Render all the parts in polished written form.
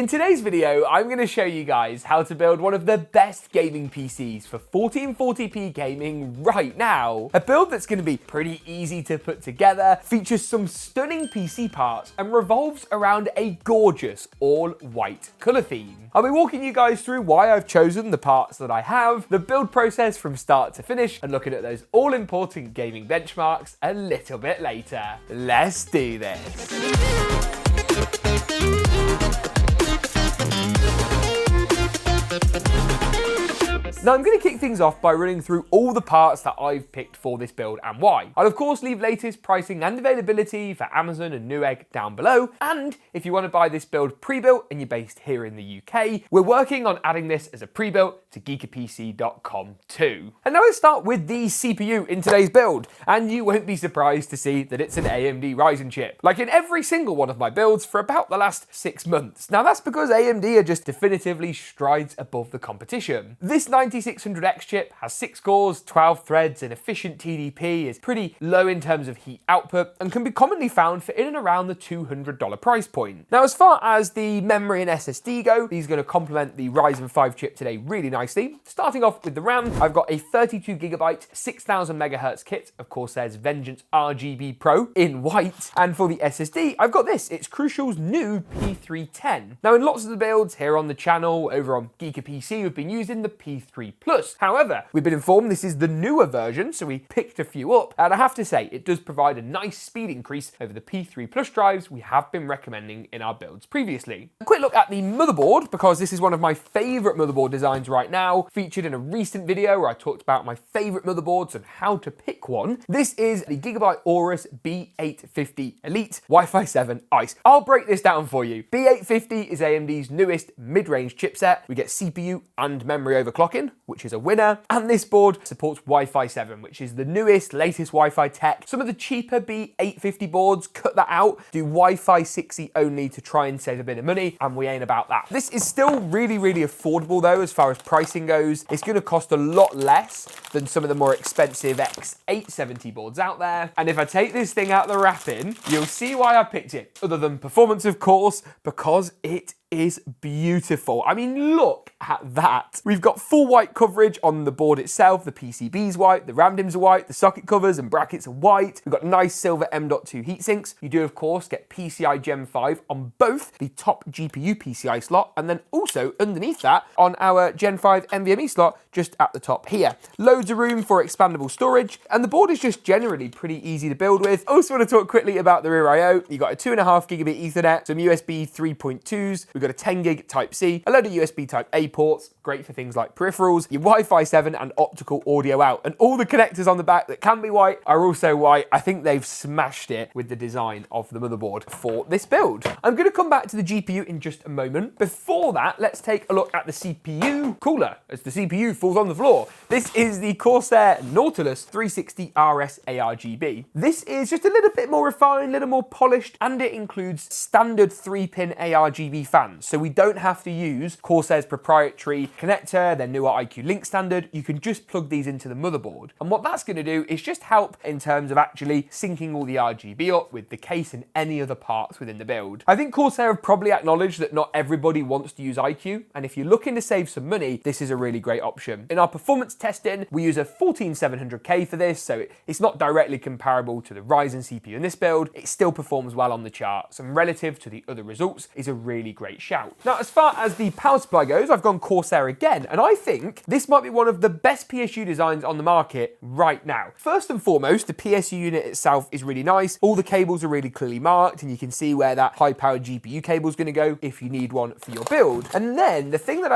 In today's video, I'm going to show you guys how to build one of the best gaming PCs for 1440p gaming right now. A build that's going to be pretty easy to put together, features some stunning PC parts, and revolves around a gorgeous all-white colour theme. I'll be walking you guys through why I've chosen the parts that I have, the build process from start to finish, and looking at those all-important gaming benchmarks a little bit later. Let's do this. Now I'm going to kick things off by running through all the parts that I've picked for this build and why. I'll of course leave latest pricing and availability for Amazon and Newegg down below, and if you want to buy this build pre-built and you're based here in the UK, we're working on adding this as a pre-built to geekapc.com too. And now let's start with the CPU in today's build, and you won't be surprised to see that it's an AMD Ryzen chip, like in every single one of my builds for about the last 6 months. Now that's because AMD are just definitively strides above the competition. This 9600X chip has 6 cores, 12 threads, and efficient TDP, is pretty low in terms of heat output, and can be commonly found for in and around the $200 price point. Now as far as the memory and SSD go, these are going to complement the Ryzen 5 chip today really nicely. Starting off with the RAM, I've got a 32GB 6000 MHz kit of Corsair's Vengeance RGB Pro in white, and for the SSD, I've got this, it's Crucial's new P310. Now in lots of the builds here on the channel, over on GeekaPC, we've been using the P3 Plus. However, we've been informed this is the newer version, so we picked a few up, and I have to say, it does provide a nice speed increase over the P3 Plus drives we have been recommending in our builds previously. A quick look at the motherboard, because this is one of my favourite motherboard designs right now, featured in a recent video where I talked about my favourite motherboards and how to pick one. This is the Gigabyte Aorus B850 Elite Wi-Fi 7 Ice. I'll break this down for you. B850 is AMD's newest mid-range chipset. We get CPU and memory overclocking, which is a winner, and this board supports Wi-Fi 7, which is the newest, latest Wi-Fi tech. Some of the cheaper B850 boards cut that out, do Wi-Fi 6E only to try and save a bit of money, and we ain't about that. This is still really affordable though as far as pricing goes. It's going to cost a lot less than some of the more expensive X870 boards out there, and if I take this thing out the wrapping, you'll see why I picked it, other than performance of course, because it is beautiful. I mean, look at that. We've got full white coverage on the board itself. The PCB's white, the RAM DIMMs are white, the socket covers and brackets are white. We've got nice silver M.2 heatsinks. You do, of course, get PCI Gen 5 on both the top GPU PCI slot, and then also underneath that on our Gen 5 NVMe slot just at the top here. Loads of room for expandable storage, and the board is just generally pretty easy to build with. Also want to talk quickly about the rear I/O. You've got a 2.5 gigabit Ethernet, some USB 3.2s. We've got a 10 gig Type-C, a load of USB Type-A ports, great for things like peripherals, your Wi-Fi 7 and optical audio out, and all the connectors on the back that can be white are also white. I think they've smashed it with the design of the motherboard for this build. I'm going to come back to the GPU in just a moment. Before that, let's take a look at the CPU cooler as the CPU falls on the floor. This is the Corsair Nautilus 360 RS ARGB. This is just a little bit more refined, a little more polished, and it includes standard 3-pin ARGB fans. So we don't have to use Corsair's proprietary connector, their newer IQ Link standard. You can just plug these into the motherboard. And what that's going to do is just help in terms of actually syncing all the RGB up with the case and any other parts within the build. I think Corsair have probably acknowledged that not everybody wants to use IQ, and if you're looking to save some money, this is a really great option. In our performance testing, we use a 14700K for this, so it's not directly comparable to the Ryzen CPU in this build. It still performs well on the charts, and relative to the other results, is a really great shout. Now, as far as the power supply goes, I've gone Corsair again, and I think this might be one of the best PSU designs on the market right now. First and foremost, the PSU unit itself is really nice. All the cables are really clearly marked, and you can see where that high-powered GPU cable is going to go if you need one for your build. And then the thing that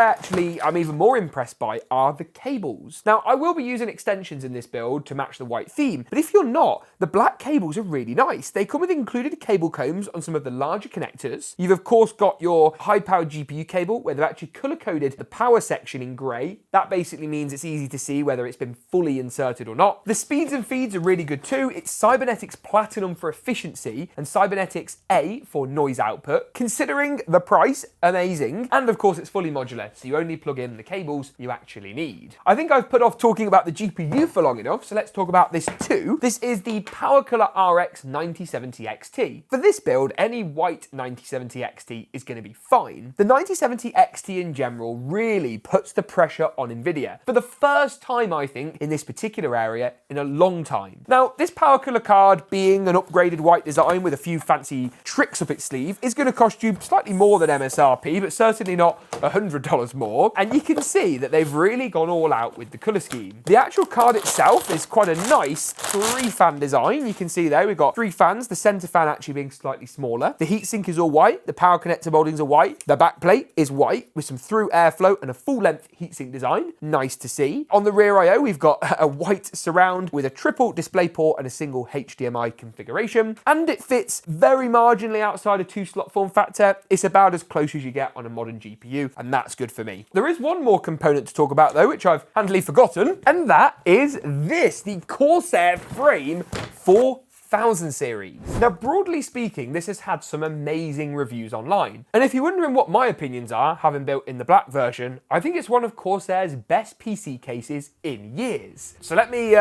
I'm even more impressed by are the cables. Now, I will be using extensions in this build to match the white theme, but if you're not, the black cables are really nice. They come with included cable combs on some of the larger connectors. You've of course got your high-powered GPU cable where they've actually color-coded the power section in grey. That basically means it's easy to see whether it's been fully inserted or not. The speeds and feeds are really good too. It's Cybernetics Platinum for efficiency and Cybernetics A for noise output. Considering the price, amazing. And of course it's fully modular, so you only plug in the cables you actually need. I think I've put off talking about the GPU for long enough, so let's talk about this too. This is the PowerColor RX 9070 XT. For this build, any white 9070 XT is going to be fine. The 9070 XT in general really puts the pressure on Nvidia for the first time, I think, in this particular area in a long time. Now, this power cooler card, being an upgraded white design with a few fancy tricks up its sleeve, is going to cost you slightly more than MSRP, but certainly not $100 more. And you can see that they've really gone all out with the colour scheme. The actual card itself is quite a nice 3-fan design. You can see there we've got 3 fans, the centre fan actually being slightly smaller. The heatsink is all white, the power connector mouldings are white, the backplate is white with some through airflow and a full-length heatsink design. Nice to see. On the rear I/O we've got a white surround with a triple DisplayPort and a single HDMI configuration, and it fits very marginally outside a 2-slot form factor. It's about as close as you get on a modern GPU, and that's good for me. There is one more component to talk about though, which I've handily forgotten, and that is this, the Corsair Frame 4000 series. Now, broadly speaking, this has had some amazing reviews online. And if you're wondering what my opinions are, having built in the black version, I think it's one of Corsair's best PC cases in years. So let me,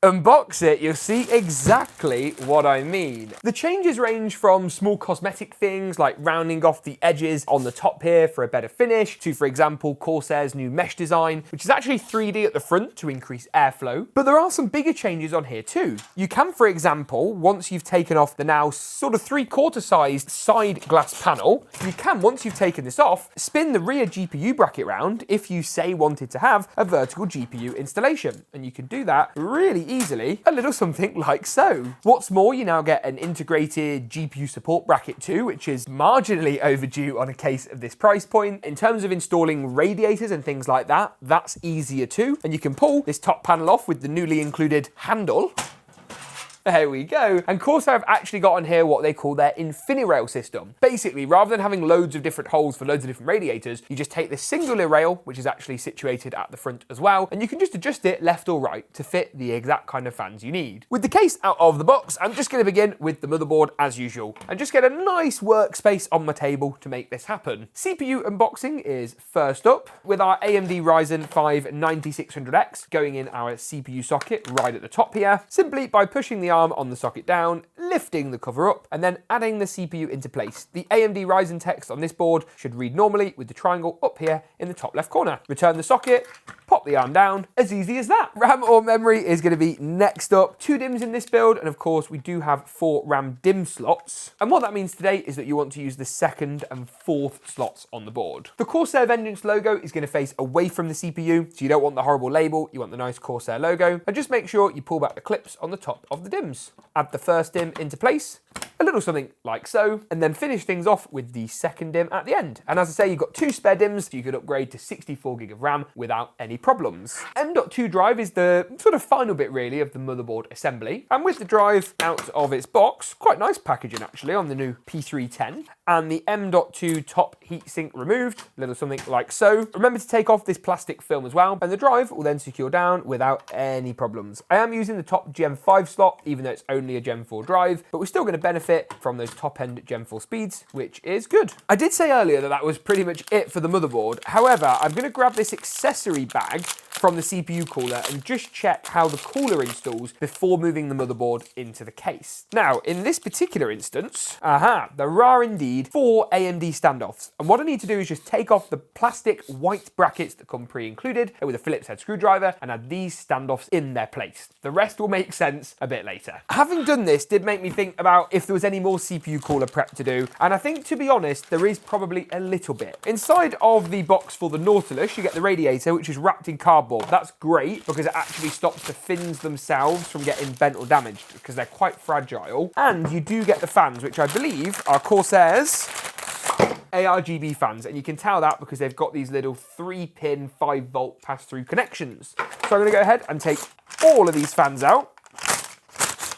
unbox it, you'll see exactly what I mean. The changes range from small cosmetic things like rounding off the edges on the top here for a better finish to, for example, Corsair's new mesh design, which is actually 3D at the front to increase airflow. But there are some bigger changes on here too. You can, for example, once you've taken off the now sort of 3/4 sized side glass panel, you can, once you've taken this off, spin the rear GPU bracket round if you, say, wanted to have a vertical GPU installation. And you can do that really easily, a little something like so. What's more, you now get an integrated GPU support bracket too, which is marginally overdue on a case of this price point. In terms of installing radiators and things like that, that's easier too. And you can pull this top panel off with the newly included handle. There we go. And Corsair have actually got on here what they call their InfiniRail system. Basically, rather than having loads of different holes for loads of different radiators, you just take this singular rail, which is actually situated at the front as well, and you can just adjust it left or right to fit the exact kind of fans you need. With the case out of the box, I'm just going to begin with the motherboard as usual, and just get a nice workspace on my table to make this happen. CPU unboxing is first up, with our AMD Ryzen 5 9600X going in our CPU socket right at the top here, simply by pushing the arm on the socket down, lifting the cover up, and then adding the CPU into place. The AMD Ryzen text on this board should read normally with the triangle up here in the top left corner. Return the socket, pop the arm down, as easy as that. RAM or memory is going to be next up. 2 DIMMs in this build, and of course we do have 4 RAM DIMM slots. And what that means today is that you want to use the 2nd and 4th slots on the board. The Corsair Vengeance logo is going to face away from the CPU, so you don't want the horrible label, you want the nice Corsair logo. And just make sure you pull back the clips on the top of the DIMMs. Add the first DIMM into place, a little something like so, and then finish things off with the 2nd DIMM at the end. And as I say, you've got 2 spare DIMMs, so you could upgrade to 64 gig of RAM without any problems. M.2 drive is the sort of final bit really of the motherboard assembly. And with the drive out of its box, quite nice packaging actually on the new P310, and the M.2 top heatsink removed, a little something like so. Remember to take off this plastic film as well, and the drive will then secure down without any problems. I am using the top Gen 5 slot, even though it's only a Gen 4 drive, but we're still going to benefit from those top-end Gen 4 speeds, which is good. I did say earlier that that was pretty much it for the motherboard. However, I'm going to grab this accessory bag from the CPU cooler and just check how the cooler installs before moving the motherboard into the case. Now, in this particular instance, there are indeed 4 AMD standoffs. And what I need to do is just take off the plastic white brackets that come pre-included with a Phillips head screwdriver and add these standoffs in their place. The rest will make sense a bit later. Having done this did make me think about if there was any more CPU cooler prep to do, and I think, to be honest, there is probably a little bit. Inside of the box for the Nautilus, you get the radiator, which is wrapped in cardboard. That's great because it actually stops the fins themselves from getting bent or damaged because they're quite fragile. And you do get the fans, which I believe are Corsair's ARGB fans, and you can tell that because they've got these little 3-pin 5-volt pass-through connections. So I'm going to go ahead and take all of these fans out,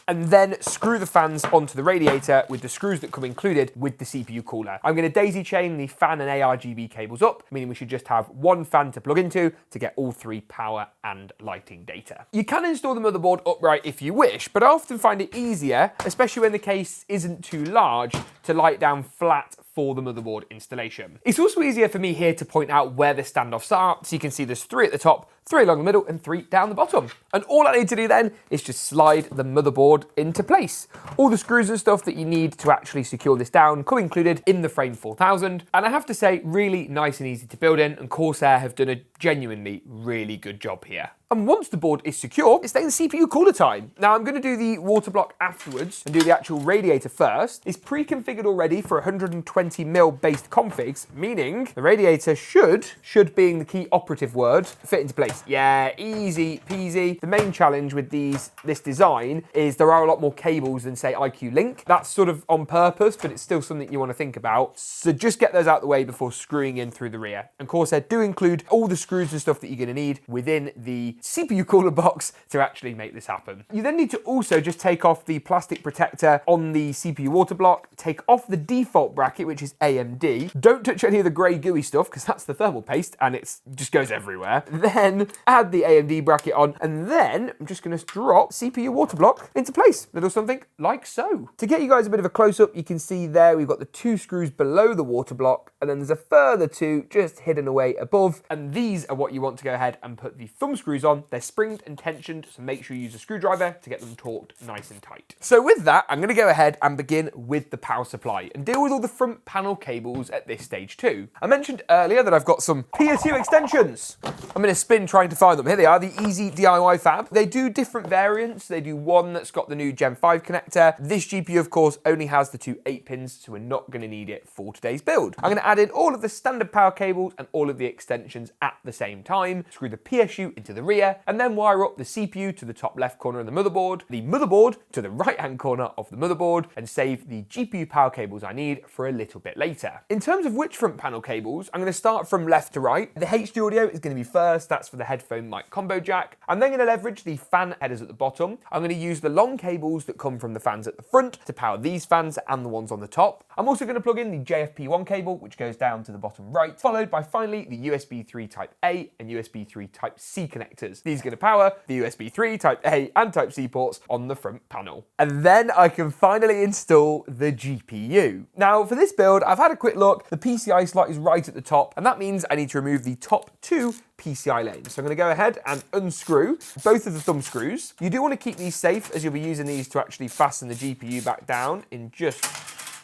and then screw the fans onto the radiator with the screws that come included with the CPU cooler. I'm going to daisy chain the fan and ARGB cables up, meaning we should just have 1 fan to plug into to get all 3 power and lighting data. You can install the motherboard upright if you wish, but I often find it easier, especially when the case isn't too large, to light down flat for the motherboard installation. It's also easier for me here to point out where the standoffs are, so you can see there's 3 at the top, 3 along the middle, and 3 down the bottom. And all I need to do then is just slide the motherboard into place. All the screws and stuff that you need to actually secure this down come included in the Frame 4000, and I have to say, really nice and easy to build in, and Corsair have done a genuinely really good job here. And once the board is secure, it's then CPU cooler time. Now I'm going to do the water block afterwards and do the actual radiator first. It's pre-configured already for 120mm based configs, meaning the radiator should being the key operative word, fit into place. Yeah, easy peasy. The main challenge with this design is there are a lot more cables than say IQ Link. That's sort of on purpose, but it's still something you want to think about. So just get those out the way before screwing in through the rear. And Corsair do include all the screws and stuff that you're going to need within the CPU cooler box to actually make this happen. You then need to also just take off the plastic protector on the CPU water block, take off the default bracket, which is AMD. Don't touch any of the grey gooey stuff because that's the thermal paste and it just goes everywhere. Then add the AMD bracket on, and then I'm just going to drop CPU water block into place. Little something like so. To get you guys a bit of a close-up, you can see there we've got the 2 screws below the water block, and then there's a further 2 just hidden away above, and these are what you want to go ahead and put the thumb screws on. They're springed and tensioned, so make sure you use a screwdriver to get them torqued nice and tight. So with that, I'm going to go ahead and begin with the power supply and deal with all the front panel cables at this stage too. I mentioned earlier that I've got some PSU extensions. I'm in a spin trying to find them. Here they are, the Easy DIY Fab. They do different variants. They do one that's got the new Gen 5 connector. This GPU, of course, only has the 2 8-pins, so we're not going to need it for today's build. I'm going to add in all of the standard power cables and all of the extensions at the same time, screw the PSU into the rear, and then wire up the CPU to the top left corner of the motherboard to the right hand corner of the motherboard, and save the GPU power cables I need for a little bit later. In terms of which front panel cables, I'm going to start from left to right. The HD audio is going to be first. That's for the headphone mic combo jack. I'm then going to leverage the fan headers at the bottom. I'm going to use the long cables that come from the fans at the front to power these fans and the ones on the top. I'm also going to plug in the JFP1 cable, which goes down to the bottom right, followed by finally the USB 3 Type A and USB 3 Type C connectors. These are going to power the USB 3 Type A and Type C ports on the front panel. And then I can finally install the GPU. Now for this build, I've had a quick look. The PCI slot is right at the top, and that means I need to remove the top 2 PCI lanes. So I'm going to go ahead and unscrew both of the thumb screws. You do want to keep these safe, as you'll be using these to actually fasten the GPU back down in just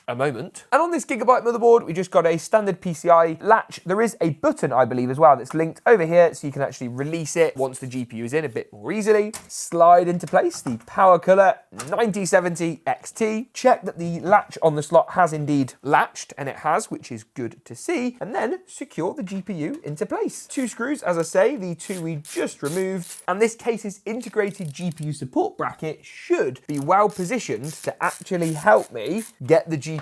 a moment. And on this Gigabyte motherboard, we just got a standard PCI latch. There is a button, I believe, as well, that's linked over here, so you can actually release it once the GPU is in a bit more easily. Slide into place the Power Color 9070 XT. Check that the latch on the slot has indeed latched, and it has, which is good to see. And then secure the GPU into place. 2 screws, as I say, the 2 we just removed. And this case's integrated GPU support bracket should be well positioned to actually help me get the GPU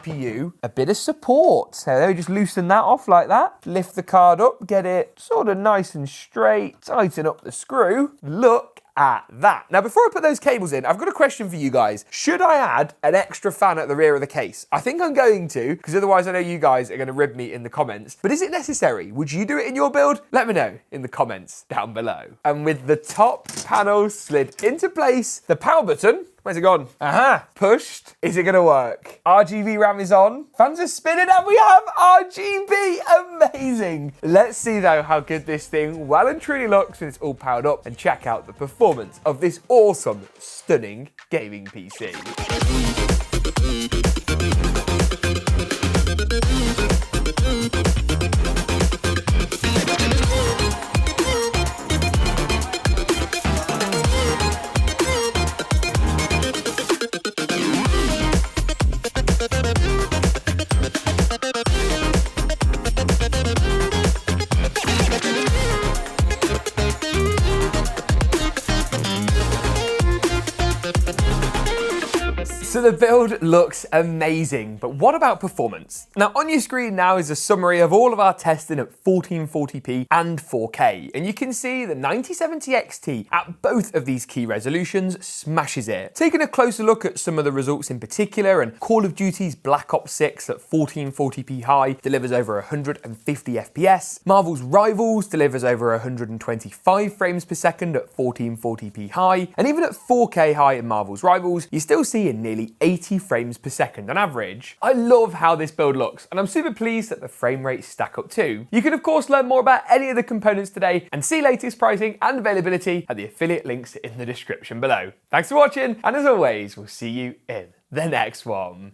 a bit of support. So there, we just loosen that off like that. Lift the card up, get it sort of nice and straight. Tighten up the screw. Look at that. Now, before I put those cables in, I've got a question for you guys. Should I add an extra fan at the rear of the case? I think I'm going to, because otherwise I know you guys are going to rib me in the comments. But is it necessary? Would you do it in your build? Let me know in the comments down below. And with the top panel slid into place, the power button, where's it gone? Aha, pushed. Is it gonna work? RGB RAM is on. Fans are spinning and we have RGB. Amazing. Let's see though how good this thing well and truly looks when it's all powered up, and check out the performance of this awesome, stunning gaming PC. So the build looks amazing, but what about performance? Now on your screen now is a summary of all of our testing at 1440p and 4K, and you can see the 9070 XT at both of these key resolutions smashes it. Taking a closer look at some of the results in particular, and Call of Duty's Black Ops 6 at 1440p high delivers over 150 FPS. Marvel's Rivals delivers over 125 frames per second at 1440p high, and even at 4K high in Marvel's Rivals, you still see a nearly only 80 frames per second on average. I love how this build looks, and I'm super pleased that the frame rates stack up too. You can of course learn more about any of the components today and see latest pricing and availability at the affiliate links in the description below. Thanks for watching, and as always, we'll see you in the next one.